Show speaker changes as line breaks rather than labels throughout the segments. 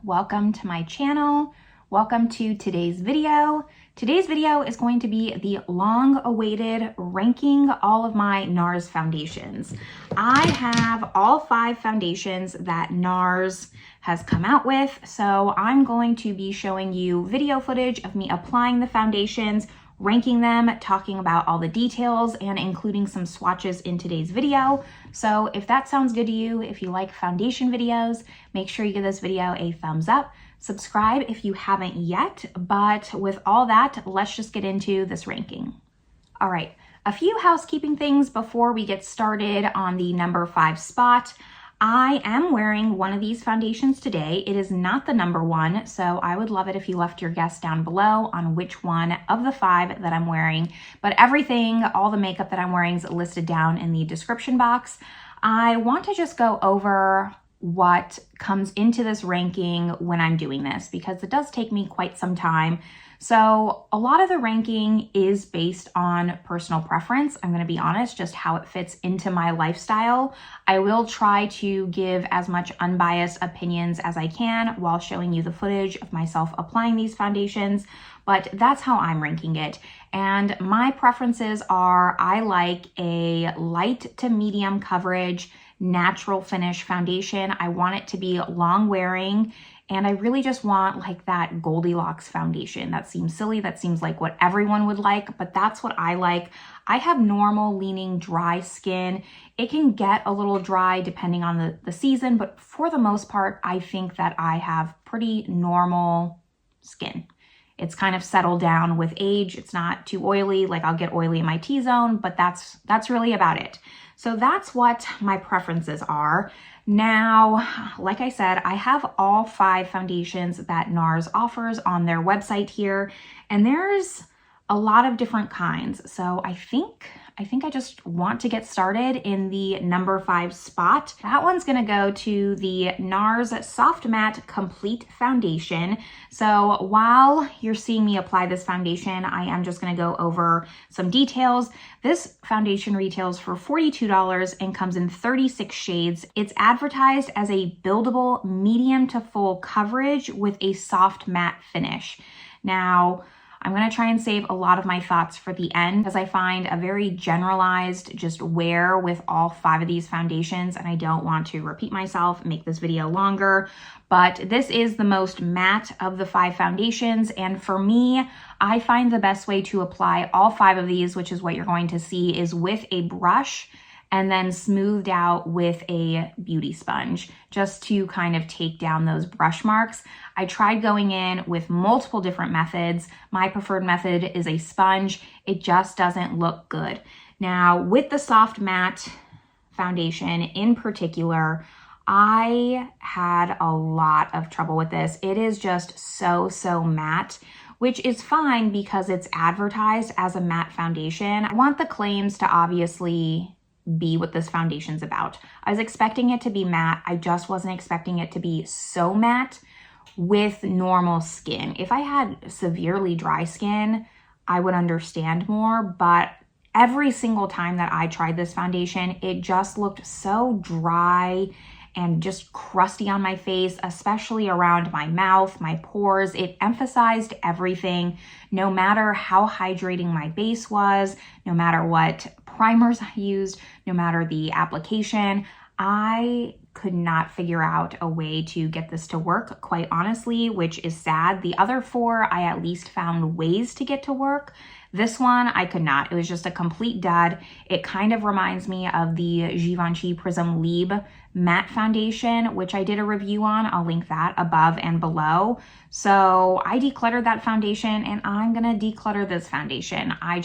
welcome to my channel. Welcome to today's video. Today's video is going to be the long-awaited ranking all of my Nars foundations. I have all 5 foundations that Nars has come out with, so I'm going to be showing you video footage of me applying the foundations, ranking them, talking about all the details, and including some swatches in today's video. So if that sounds good to you, if you like foundation videos, make sure you give this video a thumbs up. Subscribe if you haven't yet, but with all that, let's just get into this ranking. All right, a few housekeeping things before we get started on the number 5 spot. I am wearing one of these foundations today. It is not the number 1, so I would love it if you left your guess down below on which one of the 5 that I'm wearing. But everything, all the makeup that I'm wearing is listed down in the description box. I want to just go over what comes into this ranking when I'm doing this, because it does take me quite some time. So a lot of the ranking is based on personal preference. I'm going to be honest, just how it fits into my lifestyle. I will try to give as much unbiased opinions as I can while showing you the footage of myself applying these foundations, but that's how I'm ranking it. And my preferences are, I like a light to medium coverage, natural finish foundation. I want it to be long wearing, and I really just want like that Goldilocks foundation. That seems silly, that seems like what everyone would like, but that's what I like. I have normal leaning dry skin. It can get a little dry depending on the season, but for the most part, I think that I have pretty normal skin. It's kind of settled down with age. It's not too oily, like I'll get oily in my T-zone, but that's really about it. So that's what my preferences are. Now, like I said, I have all 5 foundations that Nars offers on their website here, and there's a lot of different kinds. So I think I just want to get started in the number 5 spot. That one's gonna go to the Nars Soft Matte Complete Foundation. So while you're seeing me apply this foundation, I am just gonna go over some details. This foundation retails for $42 and comes in 36 shades. It's advertised as a buildable medium to full coverage with a soft matte finish. Now, I'm going to try and save a lot of my thoughts for the end, because I find a very generalized just wear with all 5 of these foundations, and I don't want to repeat myself, make this video longer. But this is the most matte of the 5 foundations, and for me, I find the best way to apply all 5 of these, which is what you're going to see, is with a brush and then smoothed out with a beauty sponge, just to kind of take down those brush marks. I tried going in with multiple different methods. My preferred method is a sponge. It just doesn't look good. Now, with the soft matte foundation in particular, I had a lot of trouble with this. It is just so matte, which is fine because it's advertised as a matte foundation. I want the claims to obviously be what this foundation's about. I was expecting it to be matte. I just wasn't expecting it to be so matte with normal skin. If I had severely dry skin, I would understand more, but every single time that I tried this foundation, it just looked so dry and just crusty on my face, especially around my mouth, my pores. It emphasized everything, no matter how hydrating my base was, no matter what primers I used, no matter the application. I could not figure out a way to get this to work, quite honestly, which is sad. The other 4, I at least found ways to get to work. This one, I could not. It was just a complete dud. It kind of reminds me of the Givenchy Prisme Libre matte foundation, which I did a review on. I'll link that above and below. So I decluttered that foundation, and I'm gonna declutter this foundation. I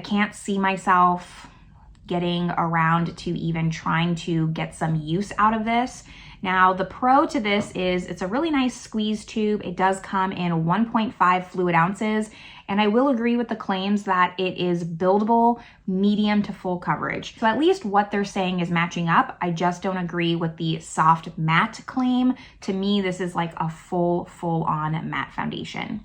can't see myself getting around to even trying to get some use out of this. Now, the pro to this is it's a really nice squeeze tube. It does come in 1.5 fluid ounces, and I will agree with the claims that it is buildable, medium to full coverage. So at least what they're saying is matching up. I just don't agree with the soft matte claim. To me, this is like a full-on matte foundation.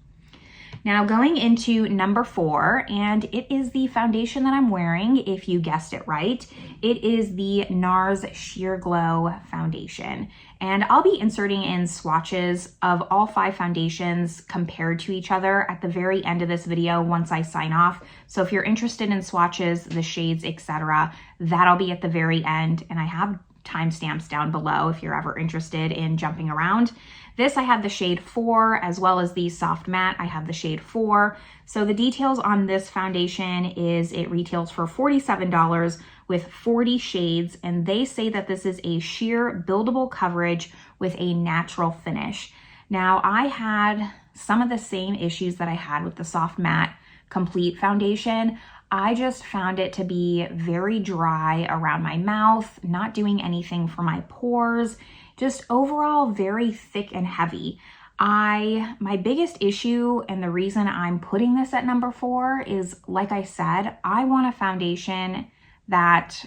Now going into number 4, and it is the foundation that I'm wearing, if you guessed it right. It is the Nars Sheer Glow foundation. And I'll be inserting in swatches of all 5 foundations compared to each other at the very end of this video once I sign off. So if you're interested in swatches, the shades, etc., that'll be at the very end. And I have timestamps down below if you're ever interested in jumping around. This I have the shade 4, as well as the soft matte I have the shade 4. So the details on this foundation is it retails for $47 with 40 shades, and they say that this is a sheer buildable coverage with a natural finish. Now I had some of the same issues that I had with the soft matte complete foundation. I just found it to be very dry around my mouth, not doing anything for my pores, just overall very thick and heavy. My biggest issue and the reason I'm putting this at number 4 is, like I said, I want a foundation that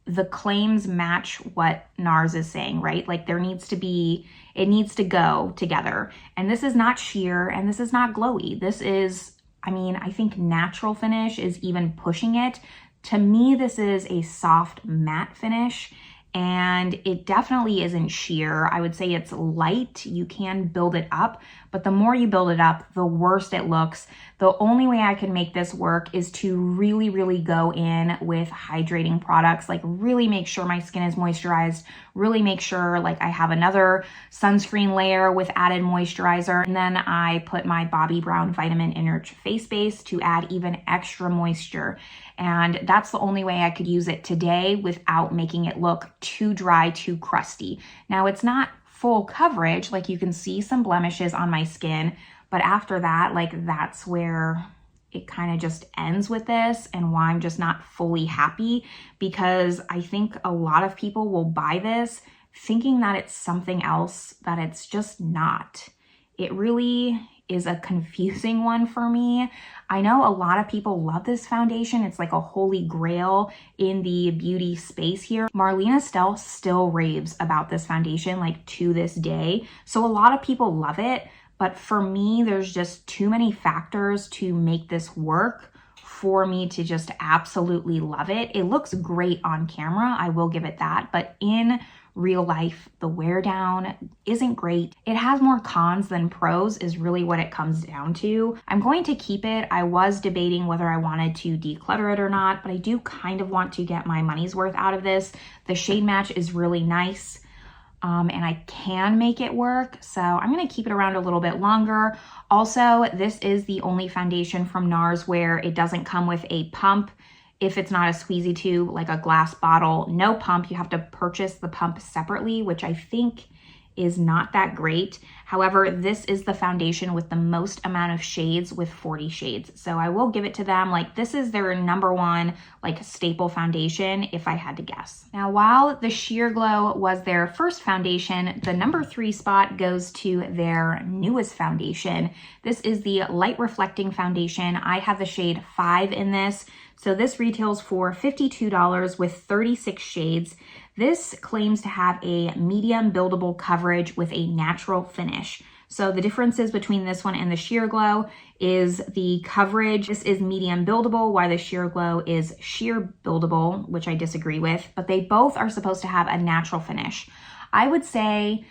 the claims match what Nars is saying, right? Like it needs to go together. And this is not sheer and this is not glowy. This is, I think natural finish is even pushing it. To me, this is a soft matte finish, and it definitely isn't sheer. I would say it's light. You can build it up, but the more you build it up, the worse it looks. The only way I can make this work is to really, really go in with hydrating products, like really make sure my skin is moisturized, really make sure like I have another sunscreen layer with added moisturizer. And then I put my Bobbi Brown Vitamin Enriched face base to add even extra moisture. And that's the only way I could use it today without making it look too dry, too crusty. Now it's not full coverage, like you can see some blemishes on my skin, but after that, like that's where it kind of just ends with this, and why I'm just not fully happy, because I think a lot of people will buy this thinking that it's something else that it's just not. It really is a confusing one for me. I know a lot of people love this foundation. It's like a holy grail in the beauty space here. Marlena Stell still raves about this foundation like to this day. So a lot of people love it, but for me, there's just too many factors to make this work for me to just absolutely love it. It looks great on camera, I will give it that, but in real life, the wear down isn't great. It has more cons than pros is really what it comes down to. I'm going to keep it. I was debating whether I wanted to declutter it or not, but I do kind of want to get my money's worth out of this. The shade match is really nice. And I can make it work. So I'm gonna keep it around a little bit longer. Also, this is the only foundation from Nars where it doesn't come with a pump. If it's not a squeezy tube, like a glass bottle, no pump, you have to purchase the pump separately, which I think is not that great. However, this is the foundation with the most amount of shades with 40 shades. So I will give it to them. Like this is their number 1 like staple foundation if I had to guess. Now, while the Sheer Glow was their first foundation, the number 3 spot goes to their newest foundation. This is the Light Reflecting Foundation. I have the shade 5 in this. So this retails for $52 with 36 shades. This claims to have a medium buildable coverage with a natural finish. So the differences between this one and the Sheer Glow is the coverage. This is medium buildable, while the Sheer Glow is sheer buildable, which I disagree with, but they both are supposed to have a natural finish. I would say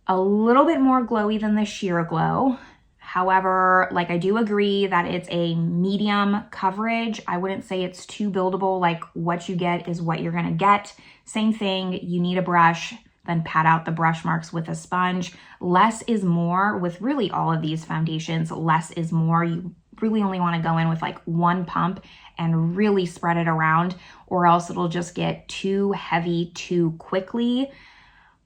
a little bit more glowy than the Sheer Glow. However, like I do agree that it's a medium coverage. I wouldn't say it's too buildable. Like what you get is what you're gonna get. Same thing, you need a brush, then pat out the brush marks with a sponge. Less is more with really all of these foundations. Less is more. You really only wanna go in with like 1 pump and really spread it around, or else it'll just get too heavy too quickly.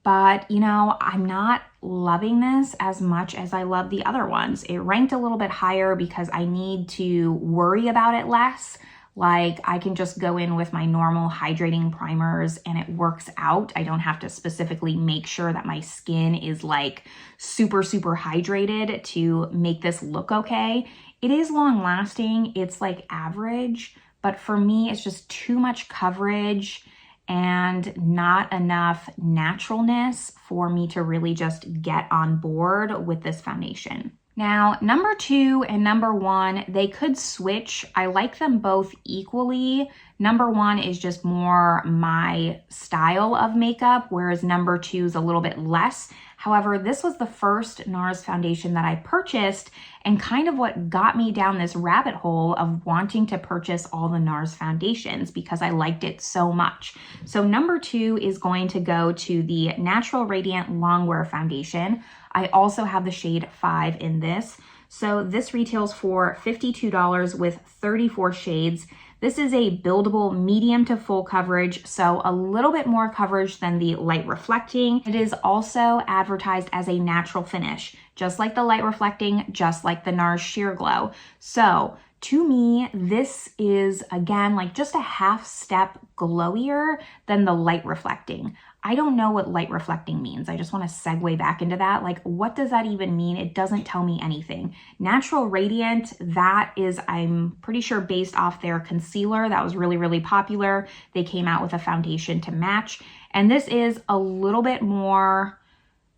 But, you know, I'm not loving this as much as I love the other ones. It ranked a little bit higher because I need to worry about it less. Like I can just go in with my normal hydrating primers and it works out. I don't have to specifically make sure that my skin is like super, super hydrated to make this look okay. It is long lasting. It's like average, but for me, it's just too much coverage and not enough naturalness for me to really just get on board with this foundation. Now, number 2 and number 1, they could switch. I like them both equally. Number 1 is just more my style of makeup, whereas number 2 is a little bit less. However, this was the first Nars foundation that I purchased and kind of what got me down this rabbit hole of wanting to purchase all the Nars foundations because I liked it so much. So number 2 is going to go to the Natural Radiant Longwear Foundation. I also have the shade 5 in this. So this retails for $52 with 34 shades. This is a buildable medium to full coverage, so a little bit more coverage than the light reflecting. It is also advertised as a natural finish, just like the light reflecting, just like the Nars Sheer Glow. So to me, this is, again, like just a half step glowier than the light reflecting. I don't know what light reflecting means. I just want to segue back into that. Like, what does that even mean? It doesn't tell me anything. Natural Radiant, that is, I'm pretty sure based off their concealer that was really, really popular. They came out with a foundation to match. And this is a little bit more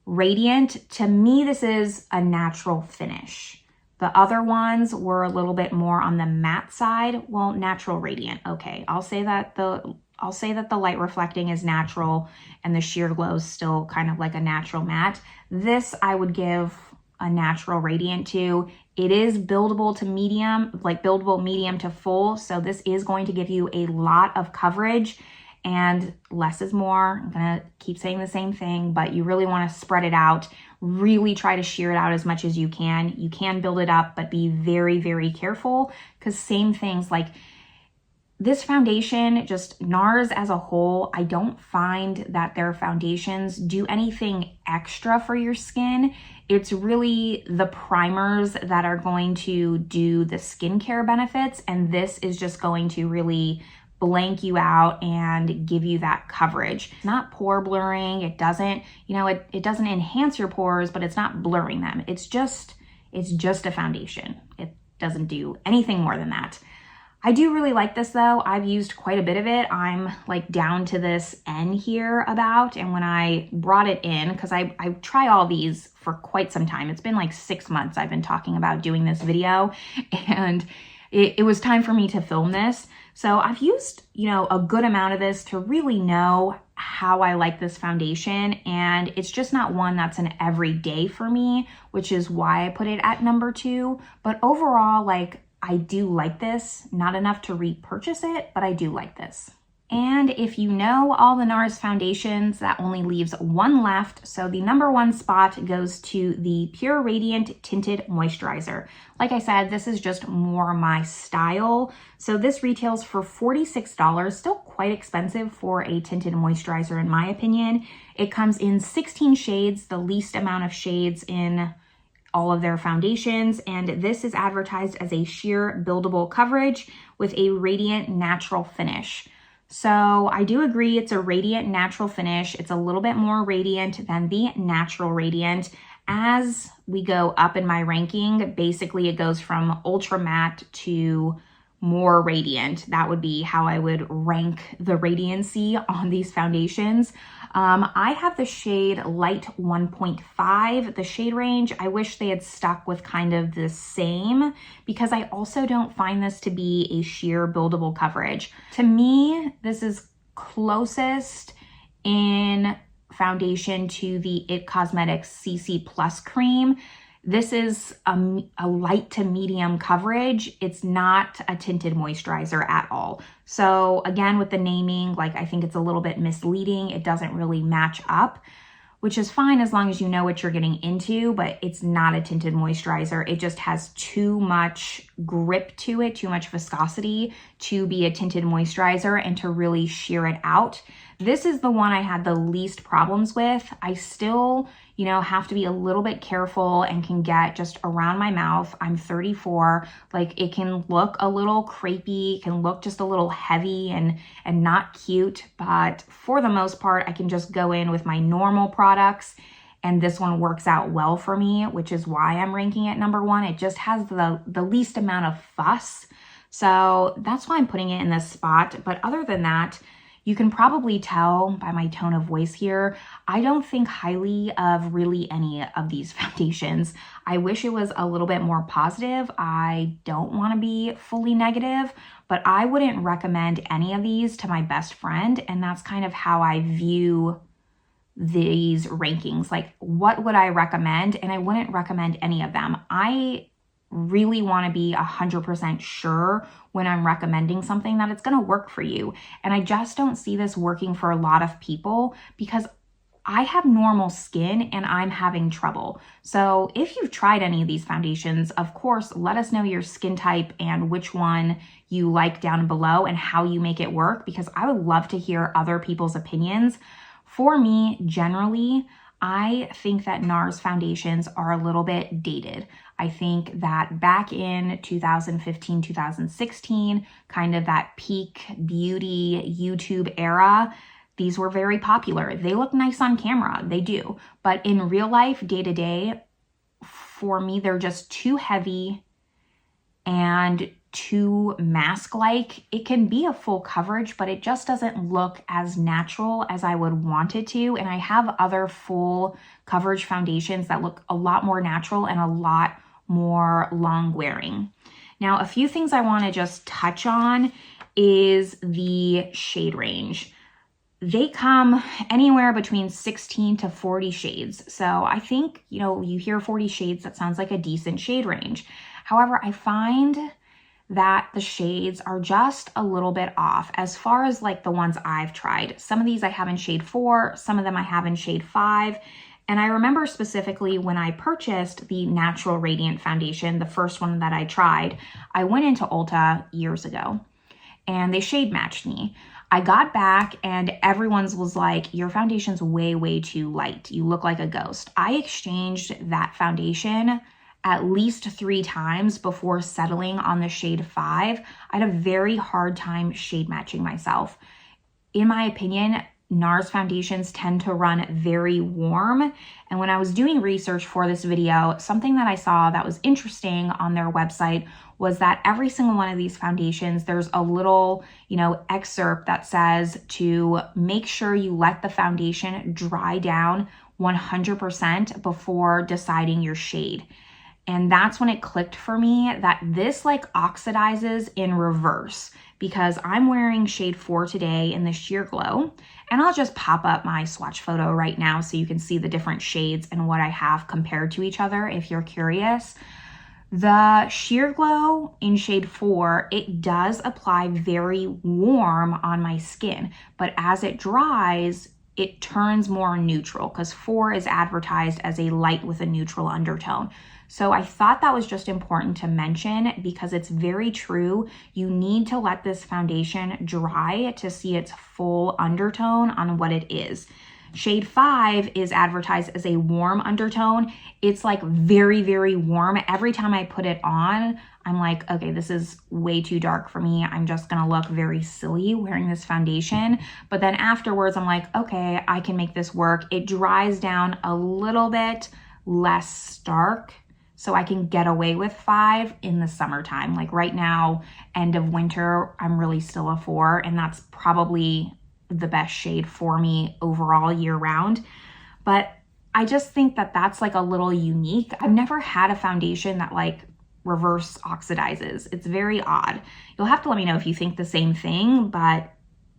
radiant. To me, this is a natural finish. The other ones were a little bit more on the matte side. Well, Natural Radiant. Okay, I'll say that the light reflecting is natural and the Sheer Glow is still kind of like a natural matte. This I would give a Natural Radiant to. It is buildable to medium, like buildable medium to full. So this is going to give you a lot of coverage and less is more. I'm gonna keep saying the same thing, but you really wanna spread it out. Really try to sheer it out as much as you can. You can build it up, but be very, very careful because same things like this foundation, just Nars as a whole, I don't find that their foundations do anything extra for your skin. It's really the primers that are going to do the skincare benefits, and this is just going to really blank you out and give you that coverage. It's not pore blurring. It doesn't, it doesn't enhance your pores, but it's not blurring them. It's just a foundation. It doesn't do anything more than that. I do really like this though. I've used quite a bit of it. I'm like down to this N here about, and when I brought it in, because I try all these for quite some time. It's been like 6 months I've been talking about doing this video, and it was time for me to film this. So I've used, a good amount of this to really know how I like this foundation, and it's just not one that's an everyday for me, which is why I put it at number 2. But overall, like, I do like this, not enough to repurchase it, but I do like this. And if you know all the Nars foundations, that only leaves one left. So the number 1 spot goes to the Pure Radiant Tinted Moisturizer. Like I said, this is just more my style. So this retails for $46, still quite expensive for a tinted moisturizer in my opinion. It comes in 16 shades, the least amount of shades in all of their foundations, and this is advertised as a sheer buildable coverage with a radiant natural finish. So I do agree it's a radiant natural finish. It's a little bit more radiant than the Natural Radiant. As we go up in my ranking, basically it goes from ultra matte to more radiant. That would be how I would rank the radiancy on these foundations. I have the shade Light 1.5, the shade range. I wish they had stuck with kind of the same because I also don't find this to be a sheer buildable coverage. To me, this is closest in foundation to the IT Cosmetics CC Plus cream. This is a light to medium coverage. It's not a tinted moisturizer at all. So again, with the naming, like I think it's a little bit misleading. It doesn't really match up, which is fine as long as you know what you're getting into, but it's not a tinted moisturizer. It just has too much grip to it, too much viscosity to be a tinted moisturizer and to really sheer it out. This is the one I had the least problems with. I still, have to be a little bit careful and can get just around my mouth. I'm 34. Like it can look a little crepey, can look just a little heavy and not cute. But for the most part, I can just go in with my normal products. And this one works out well for me, which is why I'm ranking it number 1. It just has the least amount of fuss. So that's why I'm putting it in this spot. But other than that, You can probably tell by my tone of voice here, I don't think highly of really any of these foundations. I wish it was a little bit more positive. I don't want to be fully negative, but I wouldn't recommend any of these to my best friend. And that's kind of how I view these rankings. Like, what would I recommend? And I wouldn't recommend any of them. I really want to be 100% sure when I'm recommending something that it's going to work for you. And I just don't see this working for a lot of people because I have normal skin and I'm having trouble. So if you've tried any of these foundations, of course, let us know your skin type and which one you like down below and how you make it work, because I would love to hear other people's opinions. For me, generally, I think that NARS foundations are a little bit dated. I think that back in 2015, 2016, kind of that peak beauty YouTube era, these were very popular. They look nice on camera, they do. But in real life, day to day, for me, they're just too heavy and too mask-like. It can be a full coverage, but it just doesn't look as natural as I would want it to. And I have other full coverage foundations that look a lot more natural and a lot more long wearing. Now, a few things I want to just touch on is the shade range. They come anywhere between 16 to 40 shades. So I think, you hear 40 shades, that sounds like a decent shade range. However, I find that the shades are just a little bit off as far as like the ones I've tried. Some of these I have in shade 4, some of them I have in shade 5. And I remember specifically when I purchased the Natural Radiant Foundation, the first one that I tried, I went into Ulta years ago and they shade matched me. I got back and everyone's was like, your foundation's way, way too light. You look like a ghost. I exchanged that foundation at least 3 times before settling on the shade 5. I had a very hard time shade matching myself. In my opinion, NARS foundations tend to run very warm. And when I was doing research for this video, something that I saw that was interesting on their website was that every single one of these foundations, there's a little, excerpt that says to make sure you let the foundation dry down 100% before deciding your shade. And that's when it clicked for me that this like oxidizes in reverse, because I'm wearing shade 4 today in the Sheer Glow. And I'll just pop up my swatch photo right now so you can see the different shades and what I have compared to each other if you're curious. The Sheer Glow in shade 4, it does apply very warm on my skin, but as it dries, it turns more neutral because 4 is advertised as a light with a neutral undertone. So I thought that was just important to mention because it's very true. You need to let this foundation dry to see its full undertone on what it is. Shade 5 is advertised as a warm undertone. It's like very, very warm. Every time I put it on, I'm like, okay, this is way too dark for me. I'm just gonna look very silly wearing this foundation. But then afterwards, I'm like, okay, I can make this work. It dries down a little bit less stark, so I can get away with 5 in the summertime. Like right now, end of winter, I'm really still a 4, and that's probably the best shade for me overall year round. But I just think that that's like a little unique. I've never had a foundation that like reverse oxidizes. It's very odd. You'll have to let me know if you think the same thing, but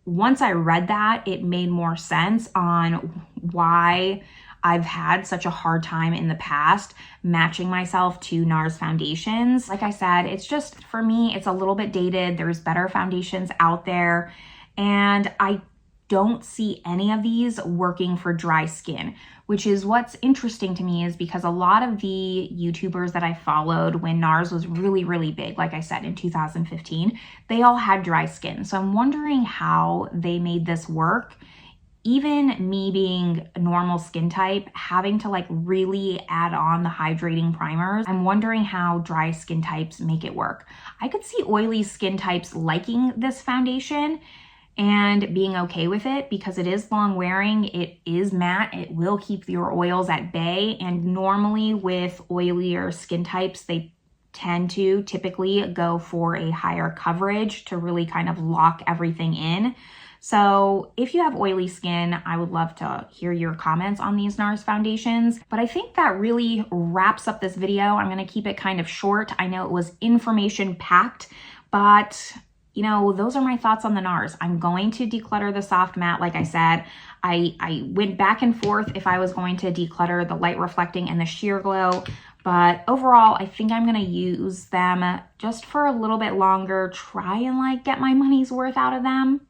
once I read that, it made more sense on why I've had such a hard time in the past matching myself to NARS foundations. Like I said, it's just, for me, it's a little bit dated. There's better foundations out there, and I don't see any of these working for dry skin, which is what's interesting to me, is because a lot of the YouTubers that I followed when NARS was really, really big, like I said, in 2015, they all had dry skin. So I'm wondering how they made this work. Even me being a normal skin type, having to like really add on the hydrating primers, I'm wondering how dry skin types make it work. I could see oily skin types liking this foundation and being okay with it because it is long wearing, it is matte, it will keep your oils at bay. And normally with oilier skin types, they tend to typically go for a higher coverage to really kind of lock everything in. So if you have oily skin, I would love to hear your comments on these Nars foundations. But I think that really wraps up this video. I'm gonna keep it kind of short. I know it was information packed, but you know, those are my thoughts on the Nars. I'm going to declutter the soft matte. Like I said, I went back and forth if I was going to declutter the light reflecting and the sheer glow. But overall, I think I'm gonna use them just for a little bit longer, try and like get my money's worth out of them.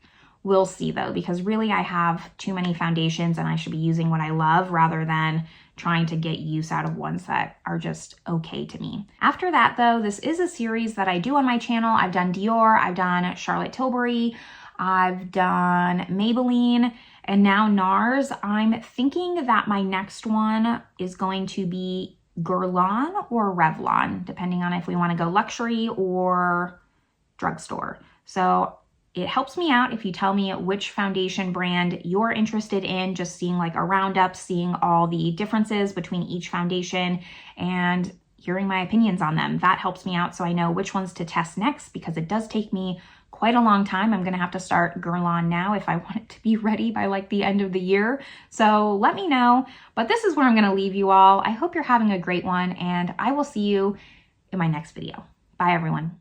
We'll see though, because really I have too many foundations and I should be using what I love rather than trying to get use out of ones that are just okay to me. After that though, this is a series that I do on my channel. I've done Dior, I've done Charlotte Tilbury, I've done Maybelline, and now NARS. I'm thinking that my next one is going to be Guerlain or Revlon, depending on if we want to go luxury or drugstore. So it helps me out if you tell me which foundation brand you're interested in, just seeing like a roundup, seeing all the differences between each foundation and hearing my opinions on them. That helps me out so I know which ones to test next, because it does take me quite a long time. I'm gonna have to start Guerlain now if I want it to be ready by like the end of the year. So let me know, but this is where I'm gonna leave you all. I hope you're having a great one, and I will see you in my next video. Bye everyone.